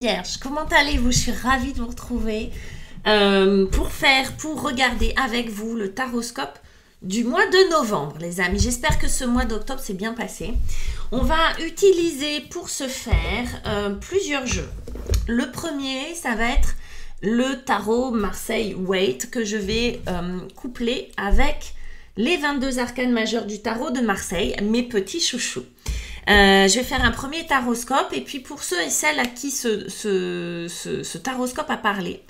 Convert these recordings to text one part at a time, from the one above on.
Vierge, comment allez-vous? Je suis ravie de vous retrouver pour regarder avec vous le taroscope du mois de novembre, les amis. J'espère que ce mois d'octobre s'est bien passé. On va utiliser pour ce faire plusieurs jeux. Le premier, ça va être le tarot Marseille Waite que je vais coupler avec les 22 arcanes majeurs du tarot de Marseille, mes petits chouchous. Je vais faire un premier taroscope et puis pour ceux et celles à qui ce taroscope a parlé,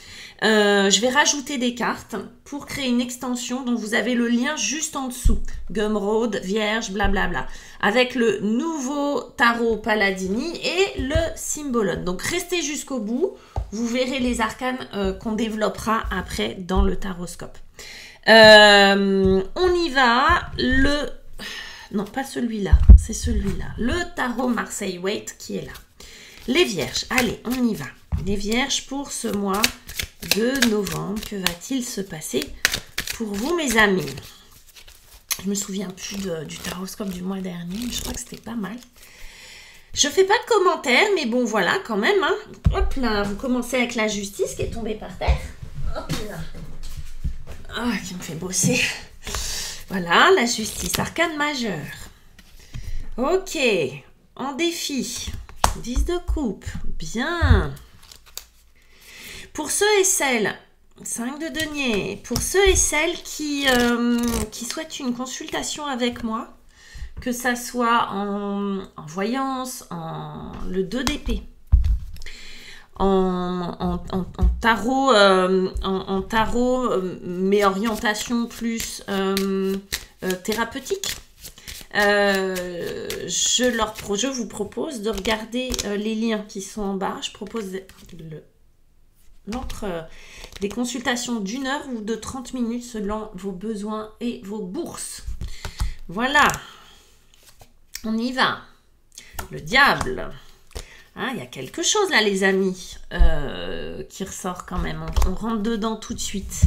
je vais rajouter des cartes pour créer une extension dont vous avez le lien juste en dessous. Gumroad, Vierge, blablabla. Avec le nouveau tarot Paladini et le Symbolon. Donc restez jusqu'au bout, vous verrez les arcanes qu'on développera après dans le taroscope. On y va, non, pas celui-là, c'est celui-là. Le tarot Marseille Waite qui est là. Les vierges, allez, on y va. Les vierges pour ce mois de novembre. Que va-t-il se passer pour vous, mes amis? Je me souviens plus du taroscope du mois dernier, mais je crois que c'était pas mal. Je fais pas de commentaires, mais bon, voilà, quand même. Hein. Hop là, vous commencez avec la justice qui est tombée par terre. Hop là. Ah, qui me fait bosser. Voilà, la justice, arcane majeure. Ok, en défi, 10 de coupe, bien. Pour ceux et celles, 5 de denier, pour ceux et celles qui souhaitent une consultation avec moi, que ça soit en voyance, le 2 d'épée, en tarot, mais orientation plus thérapeutique. Je vous propose de regarder les liens qui sont en bas. Je propose des consultations d'1 heure ou de 30 minutes selon vos besoins et vos bourses. Voilà. On y va. Le diable. Ah, il y a quelque chose là, les amis, qui ressort quand même. On rentre dedans tout de suite.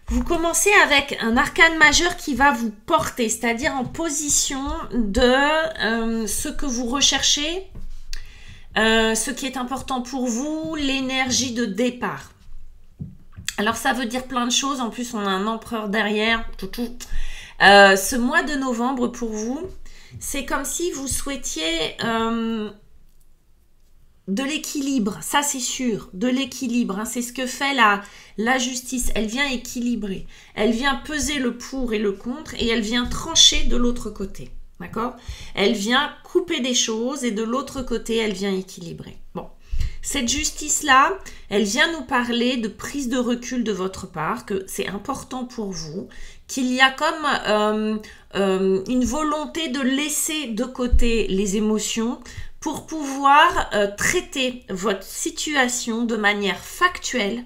Vous commencez avec un arcane majeur qui va vous porter, c'est-à-dire en position de ce que vous recherchez, ce qui est important pour vous, l'énergie de départ. Alors, ça veut dire plein de choses. En plus, on a un empereur derrière. Ce mois de novembre, pour vous, c'est comme si vous souhaitiez de l'équilibre, ça c'est sûr, de l'équilibre, hein, c'est ce que fait la justice, elle vient équilibrer, elle vient peser le pour et le contre et elle vient trancher de l'autre côté, d'accord? Elle vient couper des choses et de l'autre côté, elle vient équilibrer. Bon, cette justice-là, elle vient nous parler de prise de recul de votre part, que c'est important pour vous, qu'il y a comme une volonté de laisser de côté les émotions, pour pouvoir traiter votre situation de manière factuelle,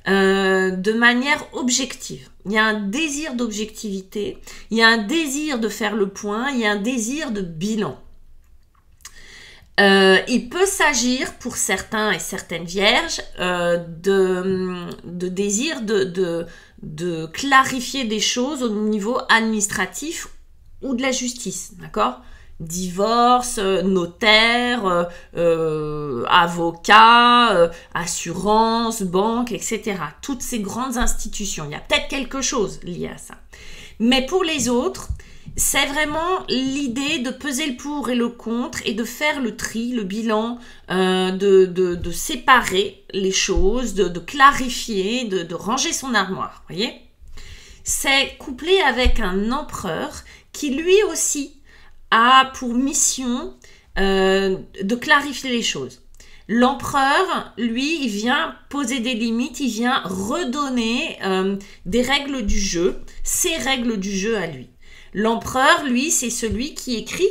de manière objective. Il y a un désir d'objectivité, il y a un désir de faire le point, il y a un désir de bilan. Il peut s'agir pour certains et certaines vierges de désir de clarifier des choses au niveau administratif ou de la justice, d'accord ? Divorce, notaire, avocat, assurance, banque, etc. Toutes ces grandes institutions. Il y a peut-être quelque chose lié à ça. Mais pour les autres, c'est vraiment l'idée de peser le pour et le contre et de faire le tri, le bilan, de séparer les choses, de clarifier, de ranger son armoire. Voyez ? C'est couplé avec un empereur qui lui aussi a pour mission de clarifier les choses. L'empereur, lui, il vient poser des limites, il vient redonner des règles du jeu, ses règles du jeu à lui. L'empereur, lui, c'est celui qui écrit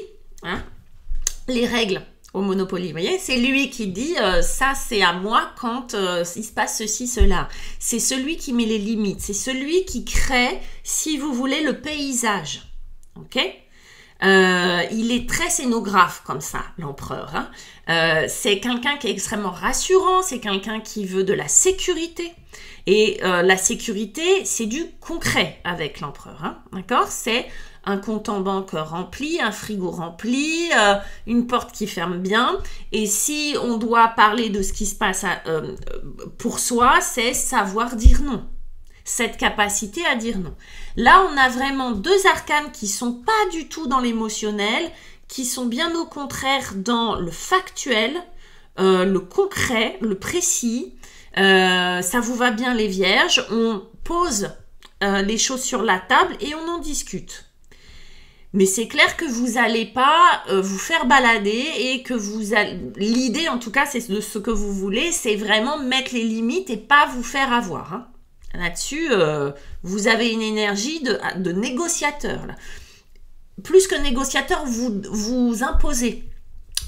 les règles au Monopoly. Vous voyez, c'est lui qui dit ça c'est à moi quand il se passe ceci, cela. C'est celui qui met les limites, c'est celui qui crée, si vous voulez, le paysage. Ok ? Il est très scénographe comme ça, l'empereur. Hein. C'est quelqu'un qui est extrêmement rassurant, c'est quelqu'un qui veut de la sécurité. Et la sécurité, c'est du concret avec l'empereur. Hein, d'accord ? C'est un compte en banque rempli, un frigo rempli, une porte qui ferme bien. Et si on doit parler de ce qui se passe pour soi, c'est savoir dire non. Cette capacité à dire non. Là, on a vraiment deux arcanes qui sont pas du tout dans l'émotionnel, qui sont bien au contraire dans le factuel, le concret, le précis. Ça vous va bien les vierges, on pose les choses sur la table et on en discute. Mais c'est clair que vous n'allez pas vous faire balader et que l'idée en tout cas c'est de ce que vous voulez, c'est vraiment mettre les limites et pas vous faire avoir. Hein. Là-dessus, vous avez une énergie de négociateur. Là. Plus que négociateur, vous imposez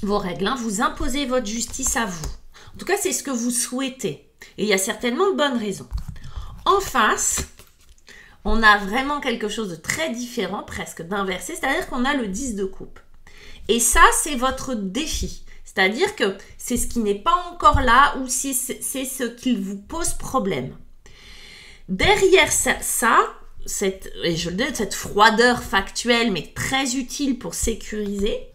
vos règles, hein, vous imposez votre justice à vous. En tout cas, c'est ce que vous souhaitez. Et il y a certainement de bonnes raisons. En face, on a vraiment quelque chose de très différent, presque d'inversé, c'est-à-dire qu'on a le 10 de coupe. Et ça, c'est votre défi. C'est-à-dire que c'est ce qui n'est pas encore là ou c'est ce qui vous pose problème. Derrière ça, et je le dis, cette froideur factuelle, mais très utile pour sécuriser,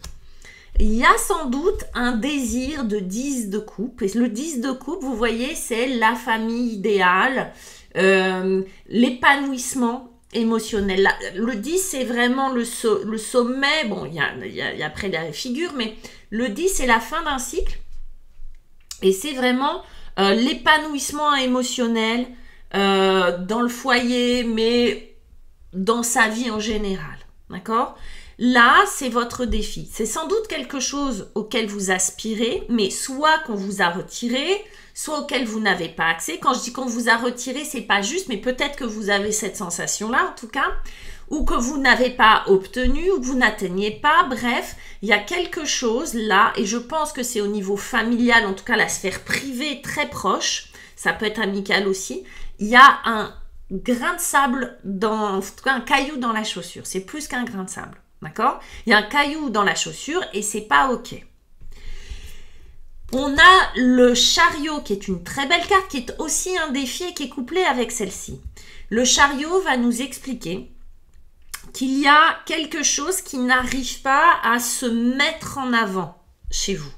il y a sans doute un désir de 10 de coupe. Et le 10 de coupe, vous voyez, c'est la famille idéale, l'épanouissement émotionnel. Le 10, c'est vraiment le sommet. Bon, il y a après la figure, mais le 10, c'est la fin d'un cycle. Et c'est vraiment l'épanouissement émotionnel dans le foyer, mais dans sa vie en général. D'accord ? Là, c'est votre défi. C'est sans doute quelque chose auquel vous aspirez, mais soit qu'on vous a retiré, soit auquel vous n'avez pas accès. Quand je dis qu'on vous a retiré, c'est pas juste, mais peut-être que vous avez cette sensation-là, en tout cas, ou que vous n'avez pas obtenu, ou que vous n'atteignez pas. Bref, il y a quelque chose là, et je pense que c'est au niveau familial, en tout cas la sphère privée très proche, ça peut être amical aussi, il y a un grain de sable, en tout cas un caillou dans la chaussure. C'est plus qu'un grain de sable. D'accord ? Il y a un caillou dans la chaussure et c'est pas OK. On a le chariot qui est une très belle carte, qui est aussi un défi et qui est couplé avec celle-ci. Le chariot va nous expliquer qu'il y a quelque chose qui n'arrive pas à se mettre en avant chez vous.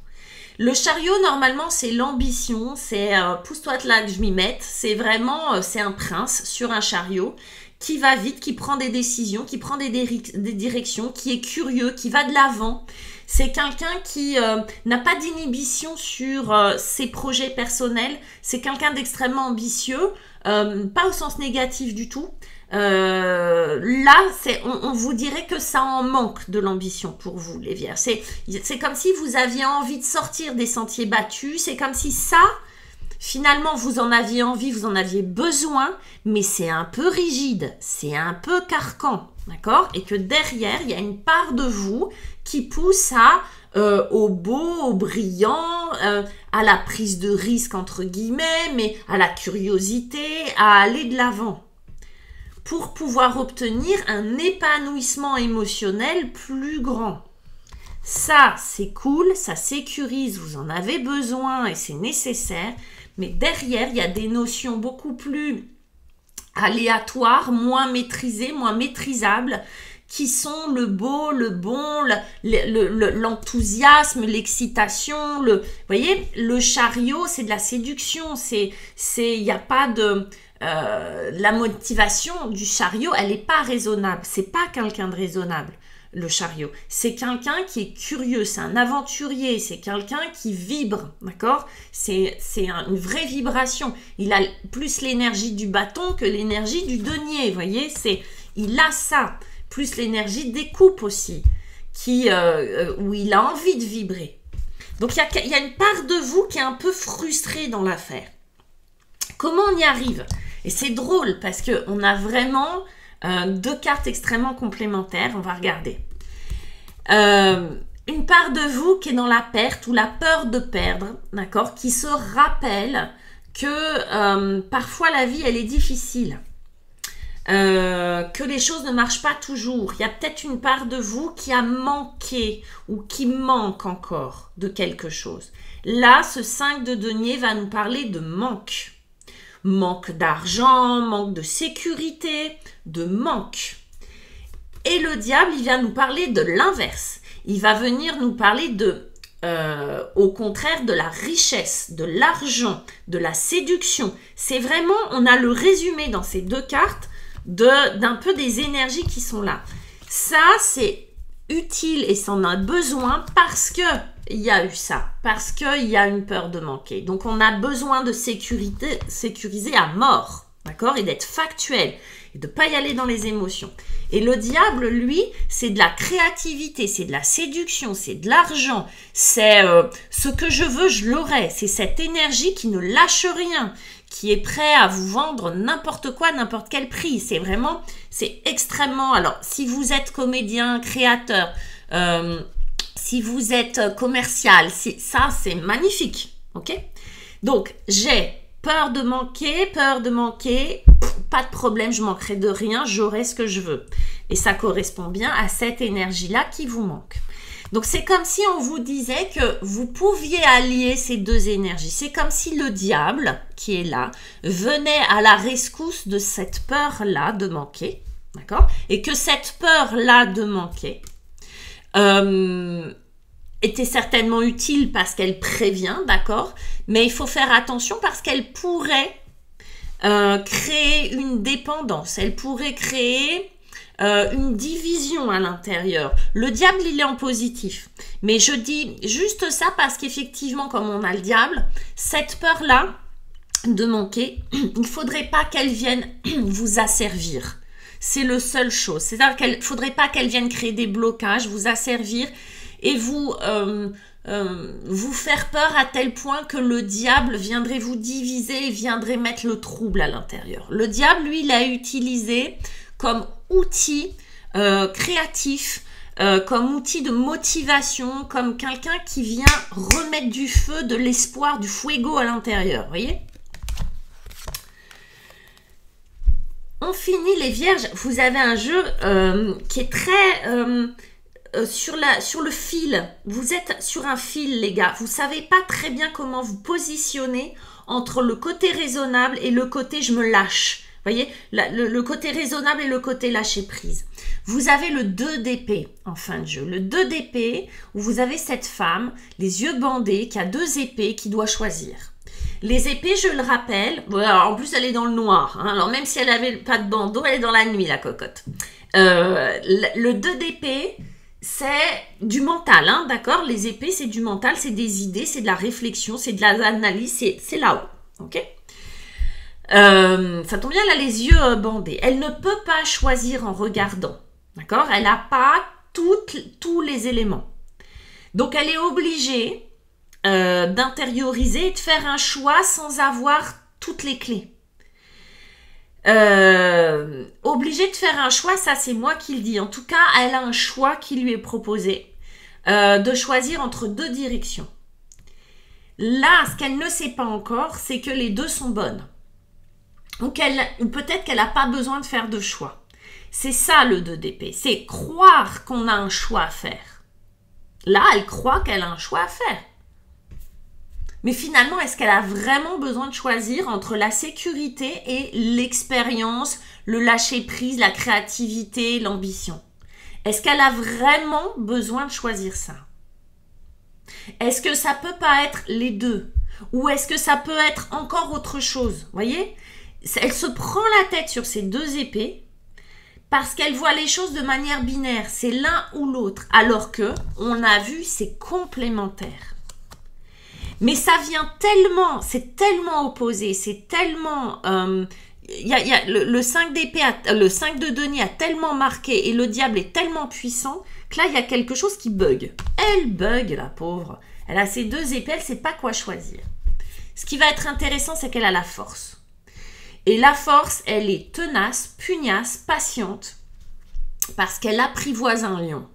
Le chariot, normalement, c'est l'ambition, c'est pousse-toi de là que je m'y mette. C'est vraiment, c'est un prince sur un chariot qui va vite, qui prend des décisions, qui prend des directions, qui est curieux, qui va de l'avant. C'est quelqu'un qui n'a pas d'inhibition sur ses projets personnels. C'est quelqu'un d'extrêmement ambitieux, pas au sens négatif du tout. Là, on vous dirait que ça en manque de l'ambition pour vous, les Vierges. C'est comme si vous aviez envie de sortir des sentiers battus. C'est comme si ça... Finalement, vous en aviez envie, vous en aviez besoin, mais c'est un peu rigide, c'est un peu carcan, d'accord ? Et que derrière, il y a une part de vous qui pousse au beau, au brillant, à la prise de risque, entre guillemets, mais à la curiosité, à aller de l'avant, pour pouvoir obtenir un épanouissement émotionnel plus grand. Ça, c'est cool, ça sécurise, vous en avez besoin et c'est nécessaire. Mais derrière, il y a des notions beaucoup plus aléatoires, moins maîtrisées, moins maîtrisables, qui sont le beau, le bon, l'enthousiasme, l'excitation. Vous voyez, le chariot, c'est de la séduction. Il n'y a pas de... la motivation du chariot, elle n'est pas raisonnable. C'est pas quelqu'un de raisonnable. Le chariot, c'est quelqu'un qui est curieux, c'est un aventurier, c'est quelqu'un qui vibre, d'accord ? C'est une vraie vibration. Il a plus l'énergie du bâton que l'énergie du denier, vous voyez ? Il a ça, plus l'énergie des coupes aussi, où il a envie de vibrer. Donc il y a une part de vous qui est un peu frustrée dans l'affaire. Comment on y arrive ? Et c'est drôle parce qu'on a vraiment... deux cartes extrêmement complémentaires, on va regarder. Une part de vous qui est dans la perte ou la peur de perdre, d'accord, qui se rappelle que parfois la vie elle est difficile, que les choses ne marchent pas toujours. Il y a peut-être une part de vous qui a manqué ou qui manque encore de quelque chose. Là, ce 5 de denier va nous parler de manque. Manque d'argent, manque de sécurité, de manque. Et le diable, il vient nous parler de l'inverse. Il va venir nous parler au contraire de la richesse, de l'argent, de la séduction. C'est vraiment, on a le résumé dans ces deux cartes d'un peu des énergies qui sont là. Ça, c'est utile et ça en a besoin parce que il y a eu ça, parce qu'il y a une peur de manquer. Donc, on a besoin de sécuriser à mort, d'accord, et d'être factuel, et de ne pas y aller dans les émotions. Et le diable, lui, c'est de la créativité, c'est de la séduction, c'est de l'argent, c'est ce que je veux, je l'aurai. C'est cette énergie qui ne lâche rien, qui est prêt à vous vendre n'importe quoi, n'importe quel prix. C'est vraiment, c'est extrêmement... Alors, si vous êtes comédien, créateur, si vous êtes commercial, ça, c'est magnifique, ok? Donc, j'ai peur de manquer, pas de problème, je manquerai de rien, j'aurai ce que je veux. Et ça correspond bien à cette énergie-là qui vous manque. Donc, c'est comme si on vous disait que vous pouviez allier ces deux énergies. C'est comme si le diable, qui est là, venait à la rescousse de cette peur-là de manquer, d'accord? Et que cette peur-là de manquer était certainement utile parce qu'elle prévient, d'accord? Mais il faut faire attention parce qu'elle pourrait créer une dépendance, elle pourrait créer une division à l'intérieur. Le diable, il est en positif. Mais je dis juste ça parce qu'effectivement, comme on a le diable, cette peur-là de manquer, il ne faudrait pas qu'elle vienne vous asservir. C'est le seul chose. C'est-à-dire qu'il ne faudrait pas qu'elle vienne créer des blocages, vous asservir et vous faire peur à tel point que le diable viendrait vous diviser et viendrait mettre le trouble à l'intérieur. Le diable, lui, il a utilisé comme outil créatif, comme outil de motivation, comme quelqu'un qui vient remettre du feu, de l'espoir, du fuego à l'intérieur, vous voyez? On finit les vierges. Vous avez un jeu qui est très sur le fil. Vous êtes sur un fil, les gars. Vous ne savez pas très bien comment vous positionner entre le côté raisonnable et le côté je me lâche. Vous voyez, le côté raisonnable et le côté lâcher prise. Vous avez le 2 d'épée en fin de jeu. Le 2 d'épée où vous avez cette femme, les yeux bandés, qui a 2 épées, qui doit choisir. Les épées, je le rappelle, en plus elle est dans le noir, hein, alors même si elle n'avait pas de bandeau, elle est dans la nuit, la cocotte. Le 2 d'épée, c'est du mental, hein, d'accord? Les épées, c'est du mental, c'est des idées, c'est de la réflexion, c'est de l'analyse, c'est là-haut, ok? Ça tombe bien, elle a les yeux bandés. Elle ne peut pas choisir en regardant, d'accord? Elle n'a pas tous les éléments. Donc, elle est obligée d'intérioriser et de faire un choix sans avoir toutes les clés. Obligée de faire un choix, ça c'est moi qui le dis. En tout cas, elle a un choix qui lui est proposé de choisir entre 2 directions. Là, ce qu'elle ne sait pas encore, c'est que les 2 sont bonnes. Ou peut-être qu'elle n'a pas besoin de faire de choix. C'est ça le 2 d'épée. C'est croire qu'on a un choix à faire. Là, elle croit qu'elle a un choix à faire. Mais finalement, est-ce qu'elle a vraiment besoin de choisir entre la sécurité et l'expérience, le lâcher-prise, la créativité, l'ambition? Est-ce qu'elle a vraiment besoin de choisir ça? Est-ce que ça peut pas être les 2? Ou est-ce que ça peut être encore autre chose? Vous voyez? Elle se prend la tête sur ces 2 épées parce qu'elle voit les choses de manière binaire. C'est l'un ou l'autre. Alors que, on a vu, c'est complémentaire. Mais ça vient tellement, c'est tellement opposé, c'est tellement... le 5 d'épée, le 5 de denier a tellement marqué et le diable est tellement puissant que là, il y a quelque chose qui bug. Elle bug, la pauvre. Elle a ces 2 épées, elle ne sait pas quoi choisir. Ce qui va être intéressant, c'est qu'elle a la force. Et la force, elle est tenace, pugnace, patiente, parce qu'elle apprivoise un lion.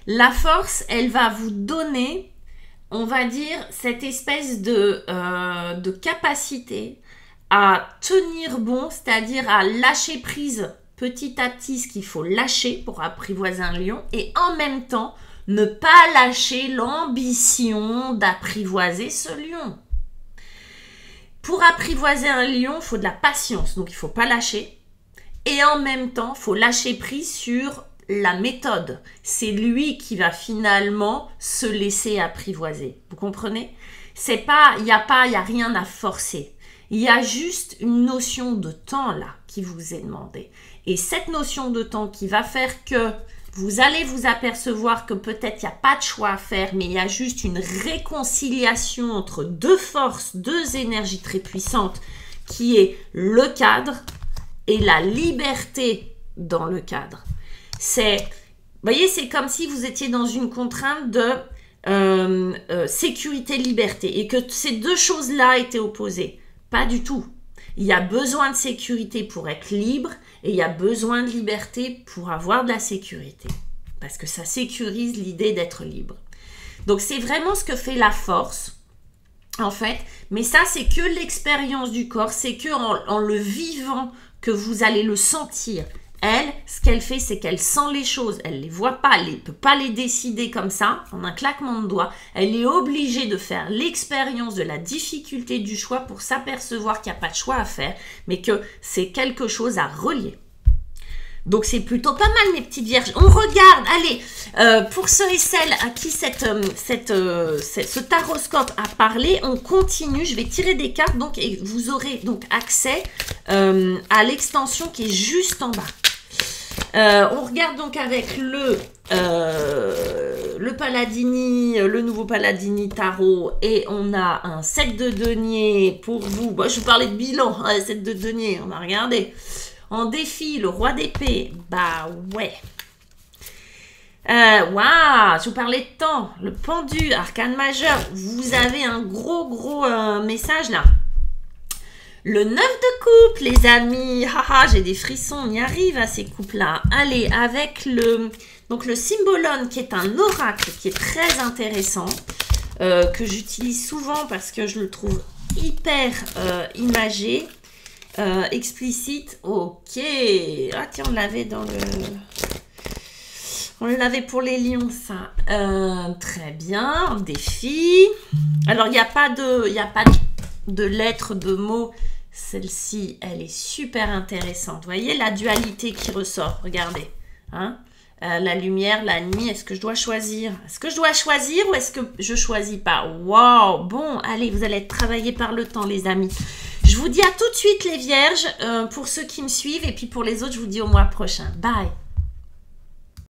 La force, elle va vous donner, on va dire, cette espèce de capacité à tenir bon, c'est-à-dire à lâcher prise petit à petit ce qu'il faut lâcher pour apprivoiser un lion, et en même temps, ne pas lâcher l'ambition d'apprivoiser ce lion. Pour apprivoiser un lion, il faut de la patience, donc il ne faut pas lâcher. Et en même temps, il faut lâcher prise sur la méthode. C'est lui qui va finalement se laisser apprivoiser. Vous comprenez? C'est pas, il y a rien à forcer. Il y a juste une notion de temps là qui vous est demandée. Et cette notion de temps qui va faire que vous allez vous apercevoir que peut-être il n'y a pas de choix à faire, mais il y a juste une réconciliation entre deux forces, deux énergies très puissantes, qui est le cadre et la liberté dans le cadre. Vous voyez, c'est comme si vous étiez dans une contrainte de sécurité-liberté et que ces deux choses-là étaient opposées. Pas du tout. Il y a besoin de sécurité pour être libre et il y a besoin de liberté pour avoir de la sécurité. Parce que ça sécurise l'idée d'être libre. Donc, c'est vraiment ce que fait la force, en fait. Mais ça, c'est que l'expérience du corps. C'est que en le vivant que vous allez le sentir. Elle, ce qu'elle fait, c'est qu'elle sent les choses. Elle ne les voit pas, elle ne peut pas les décider comme ça, en un claquement de doigts. Elle est obligée de faire l'expérience de la difficulté du choix pour s'apercevoir qu'il n'y a pas de choix à faire, mais que c'est quelque chose à relier. Donc, c'est plutôt pas mal, mes petites vierges. On regarde, allez, pour ceux et celles à qui ce taroscope a parlé, on continue. Je vais tirer des cartes, donc, et vous aurez donc accès à l'extension qui est juste en bas. On regarde donc avec le Paladini, le nouveau Paladini Tarot, et on a un set de deniers pour vous. Bon, je vous parlais de bilan, un set de deniers, on va regarder. En défi, le roi d'épée, bah ouais. Waouh, je vous parlais de temps, le pendu, arcane majeur, vous avez un gros message là. Le 9 de coupe, les amis, haha, j'ai des frissons, on y arrive à ces couples-là. Allez, avec le Symbolone, qui est un oracle, qui est très intéressant, que j'utilise souvent parce que je le trouve hyper imagé. Explicite, ok. Ah tiens, on l'avait dans le... On l'avait pour les lions, ça. Très bien, défi. Alors, il n'y a pas de lettres, de mots. Celle-ci, elle est super intéressante. Vous voyez la dualité qui ressort, regardez. Hein? La lumière, la nuit, est-ce que je dois choisir? Est-ce que je dois choisir ou est-ce que je choisis pas? Waouh! Bon, allez, vous allez être travaillés par le temps, les amis. Je vous dis à tout de suite, les vierges, pour ceux qui me suivent. Et puis pour les autres, je vous dis au mois prochain. Bye!